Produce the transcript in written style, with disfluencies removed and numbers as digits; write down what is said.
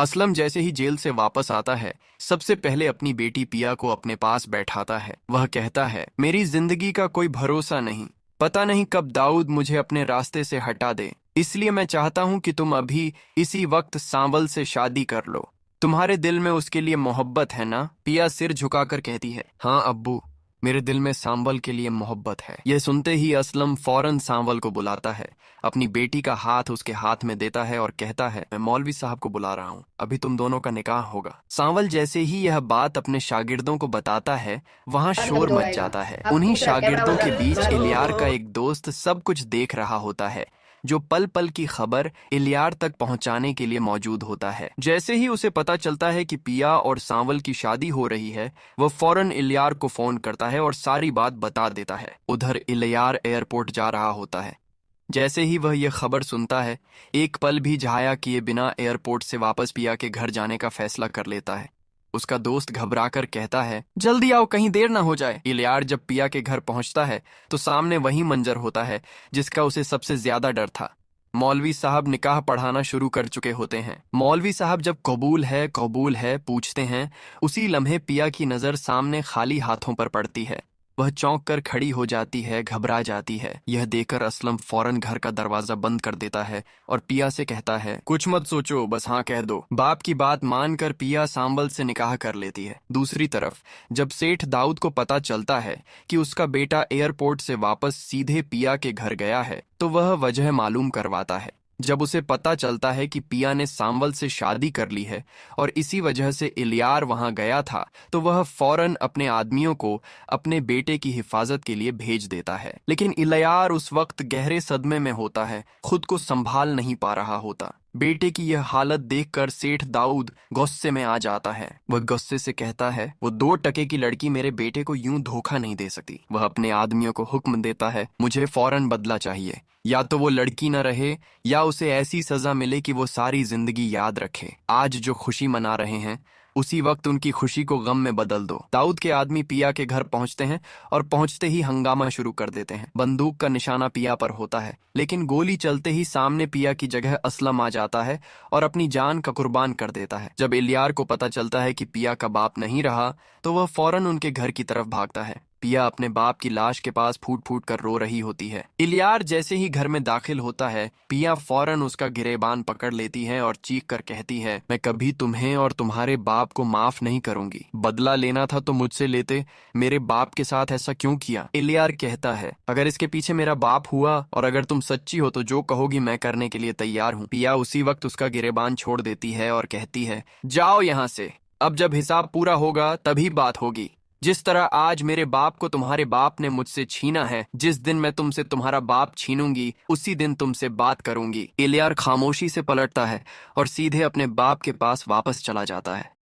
असलम जैसे ही जेल से वापस आता है, सबसे पहले अपनी बेटी पिया को अपने पास बैठाता है। वह कहता है, मेरी जिंदगी का कोई भरोसा नहीं, पता नहीं कब दाऊद मुझे अपने रास्ते से हटा दे। इसलिए मैं चाहता हूँ कि तुम अभी इसी वक्त सांवल से शादी कर लो। तुम्हारे दिल में उसके लिए मोहब्बत है ना? पिया सिर झुकाकर कहती है, हाँ अब्बू, मेरे दिल में सांवल के लिए मोहब्बत है। यह सुनते ही असलम फौरन सांवल को बुलाता है, अपनी बेटी का हाथ उसके हाथ में देता है और कहता है, मैं मौलवी साहब को बुला रहा हूँ, अभी तुम दोनों का निकाह होगा। सांवल जैसे ही यह बात अपने शागिर्दों को बताता है, वहाँ बाद कब शोर दो मच आएगा? जाता है। अब उन्हीं पूछ रहा है, कैमरा शागिर्दों बंद के कर, बीच बंद इलियार का करो। एक दोस्त सब कुछ देख रहा होता है, जो पल पल की खबर इलियार तक पहुंचाने के लिए मौजूद होता है। जैसे ही उसे पता चलता है कि पिया और सांवल की शादी हो रही है, वह फौरन इलियार को फोन करता है और सारी बात बता देता है। उधर इलियार एयरपोर्ट जा रहा होता है। जैसे ही वह यह खबर सुनता है, एक पल भी जाया किए बिना एयरपोर्ट से वापस पिया के घर जाने का फैसला कर लेता है। उसका दोस्त घबराकर कहता है, जल्दी आओ, कहीं देर ना हो जाए। इलियार जब पिया के घर पहुंचता है तो सामने वही मंजर होता है जिसका उसे सबसे ज्यादा डर था। मौलवी साहब निकाह पढ़ाना शुरू कर चुके होते हैं। मौलवी साहब जब कबूल है पूछते हैं, उसी लम्हे पिया की नजर सामने खाली हाथों पर पड़ती है। वह चौंक कर खड़ी हो जाती है, घबरा जाती है। यह देखकर असलम फौरन घर का दरवाजा बंद कर देता है और पिया से कहता है, कुछ मत सोचो, बस हाँ कह दो। बाप की बात मानकर पिया सांबल से निकाह कर लेती है। दूसरी तरफ जब सेठ दाऊद को पता चलता है कि उसका बेटा एयरपोर्ट से वापस सीधे पिया के घर गया है, तो वह वजह मालूम करवाता है। जब उसे पता चलता है कि पिया ने सांवल से शादी कर ली है और इसी वजह से इलियार वहां गया था, तो वह फौरन अपने आदमियों को अपने बेटे की हिफाजत के लिए भेज देता है। लेकिन इलियार उस वक्त गहरे सदमे में होता है, खुद को संभाल नहीं पा रहा होता। बेटे की यह हालत देखकर सेठ दाऊद गुस्से में आ जाता है। वह गुस्से से कहता है, वो 2 टके की लड़की मेरे बेटे को यूं धोखा नहीं दे सकती। वह अपने आदमियों को हुक्म देता है, मुझे फौरन बदला चाहिए। या तो वो लड़की न रहे या उसे ऐसी सजा मिले कि वो सारी जिंदगी याद रखे। आज जो खुशी मना रहे हैं, उसी वक्त उनकी खुशी को गम में बदल दो। दाऊद के आदमी पिया के घर पहुंचते हैं और पहुंचते ही हंगामा शुरू कर देते हैं। बंदूक का निशाना पिया पर होता है, लेकिन गोली चलते ही सामने पिया की जगह असलम आ जाता है और अपनी जान का कुर्बान कर देता है। जब इलियार को पता चलता है कि पिया का बाप नहीं रहा, तो वह फौरन उनके घर की तरफ भागता है। पिया अपने बाप की लाश के पास फूट फूट कर रो रही होती है। इलियार जैसे ही घर में दाखिल होता है, पिया फौरन उसका गिरेबान पकड़ लेती है और चीख कर कहती है, मैं कभी तुम्हें और तुम्हारे बाप को माफ नहीं करूंगी। बदला लेना था तो मुझसे लेते, मेरे बाप के साथ ऐसा क्यों किया? इलियार कहता है, अगर इसके पीछे मेरा बाप हुआ और अगर तुम सच्ची हो तो जो कहोगी मैं करने के लिए तैयार हूँ। पिया उसी वक्त उसका गिरेबान छोड़ देती है और कहती है, जाओ यहाँ से, अब जब हिसाब पूरा होगा तभी बात होगी। जिस तरह आज मेरे बाप को तुम्हारे बाप ने मुझसे छीना है, जिस दिन मैं तुमसे तुम्हारा बाप छीनूंगी, उसी दिन तुमसे बात करूंगी। इलियार खामोशी से पलटता है और सीधे अपने बाप के पास वापस चला जाता है।